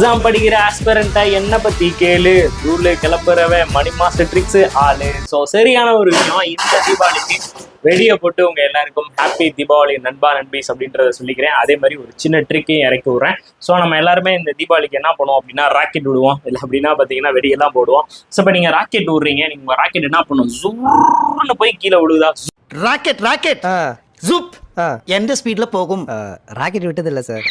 Exam படிக்கிற ஆஸ்பிரண்டா என்ன பத்தி கேளு, ரூலு கிளப்புறவன் மணி மாஸ்டர் ட்ரிக்ஸ் ஆளு. ஸோ சரியான ஒரு விஷயம், இந்த தீபாவளிக்கு வெடியை போட்டு உங்க எல்லாருக்கும் ஹாப்பி தீபாவளி நண்பா நண்பீஸ் அப்படின்றத சொல்லிக்கிறேன். அதே மாதிரி ஒரு சின்ன ட்ரிக்கையும் இறக்கி விடுறேன். ஸோ நம்ம எல்லாருமே இந்த தீபாவளிக்கு என்ன பண்ணுவோம் அப்படின்னா ராக்கெட் விடுவோம், இல்லை அப்படின்னா பார்த்தீங்கன்னா வெடியெல்லாம் போடுவோம். ஸோ இப்போ நீங்கள் ராக்கெட் விடுறீங்க, நீங்கள் ராக்கெட் என்ன பண்ணும், ஜூன்னு போய் கீழே விழுதா? ராக்கெட் ராக்கெட் ஜூப் எந்த ஸ்பீட்ல போகும்? ராக்கெட் விட்டது இல்லை சார்,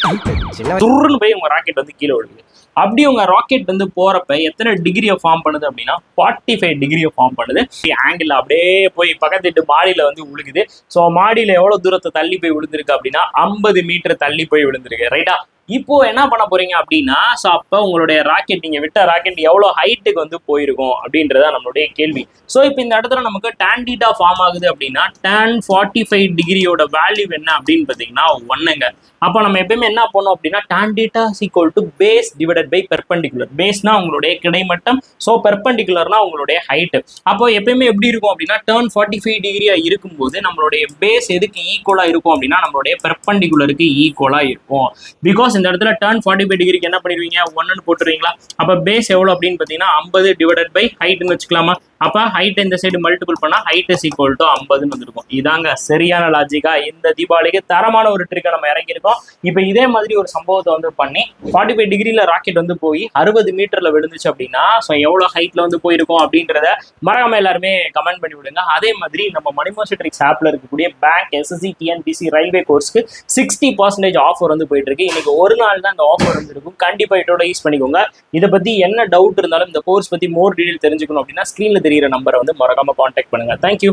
துருன்னு போய் உங்க ராக்கெட் வந்து கீழே விழுது. அப்படி உங்க ராக்கெட் வந்து போறப்ப எத்தனை டிகிரியை ஃபார்ம் பண்ணுது அப்படின்னா 45 டிகிரியை ஃபார்ம் பண்ணுது. ஆங்கிள் அப்படியே போய் பக்கத்து வீட்டு மாடியில வந்து விழுகுது. ஸோ மாடியில எவ்வளவு தூரத்தை தள்ளி போய் விழுந்திருக்கு அப்படின்னா 50 மீட்டர் தள்ளி போய் விழுந்திருக்கு. ரைட்டா? இப்போ என்ன பண்ண போறீங்க அப்படின்னா, ஸோ அப்போ உங்களுடைய ராக்கெட், நீங்க விட்ட ராக்கெட் எவ்வளோ ஹைட்டுக்கு வந்து போயிருக்கும் அப்படின்றத நம்மளுடைய கேள்வி. ஸோ இப்போ இந்த இடத்துல நமக்கு tan θ ஃபார்ம் ஆகுது அப்படின்னா tan 45 டிகிரியோட வேல்யூ என்ன அப்படின்னு பார்த்தீங்கன்னா 1ங்க. அப்போ நம்ம எப்பயுமே என்ன பண்ணோம் அப்படின்னா tan θ equal to base divided by perpendicular. பேஸ்னா உங்களுடைய கிடைமட்டம், ஸோ பெர்பெண்டிகுலர்னா உங்களுடைய ஹைட். அப்போ எப்பயுமே எப்படி இருக்கும் அப்படின்னா tan 45 டிகிரியா இருக்கும்போது நம்மளுடைய பேஸ் எதுக்கு ஈக்குவலா இருக்கும் அப்படின்னா நம்மளுடைய பெர்பெண்டிகுலருக்கு ஈக்குவலா இருக்கும். பிகாஸ் இந்த இடத்துல tan 45 டிகிரிக்கு என்ன பண்ணிடுவீங்க, 1ன்னு போட்டுருவீங்களா? அப்போ பேஸ் எவ்வளோ அப்படின்னு பார்த்தீங்கன்னா 50 டிவைடட் பை ஹைட்னு வச்சுக்கலாமா? அப்போ ஹைட் இந்த சைடு மல்டிபிள் பண்ணா ஹைட் இஸ் ஈக்குவல் டு 50ன்னு வந்துருக்கும். இதாங்க சரியான லாஜிக்கா. இந்த தீபாவளிக்கு தரமான ஒரு ட்ரிக்கை நம்ம இறங்கியிருக்கோம். இப்போ இதே மாதிரி ஒரு சம்பவத்தை வந்து பண்ணி 45 டிகிரியில் ராக்கெட் வந்து போய் 60 மீட்டர்ல விழுந்துச்சு அப்படின்னா ஸோ எவ்வளோ ஹைட்ல வந்து போயிருக்கும் அப்படின்றத மறக்காம எல்லாருமே கமெண்ட் பண்ணி விடுங்க. அதே மாதிரி நம்ம மணி மாஸ்டர் ட்ரிக்ஸ் ஆப்ல இருக்கக்கூடிய பேங்க், எஸ்எஸ்சி, டிஎன்பிசி, ரயில்வே கோர்ஸ்க்கு 60% ஆஃபர் வந்து போயிட்டு இருக்கு. இன்னைக்கு ஒரு நாள் தான் இந்த ஆஃபர் வந்து இருக்கும். கண்டிப்பா இதோட யூஸ் பண்ணிக்கோங்க. இதை பத்தி என்ன டவுட் இருந்தாலும், இந்த கோர்ஸ் பத்தி மோர் டீடைல் தெரிஞ்சுக்கணும் அப்படின்னா ஸ்கிரீன்ல தெரியிற நம்பரை வந்து மறக்காம கான்டாக்ட் பண்ணுங்க. தேங்க்யூ.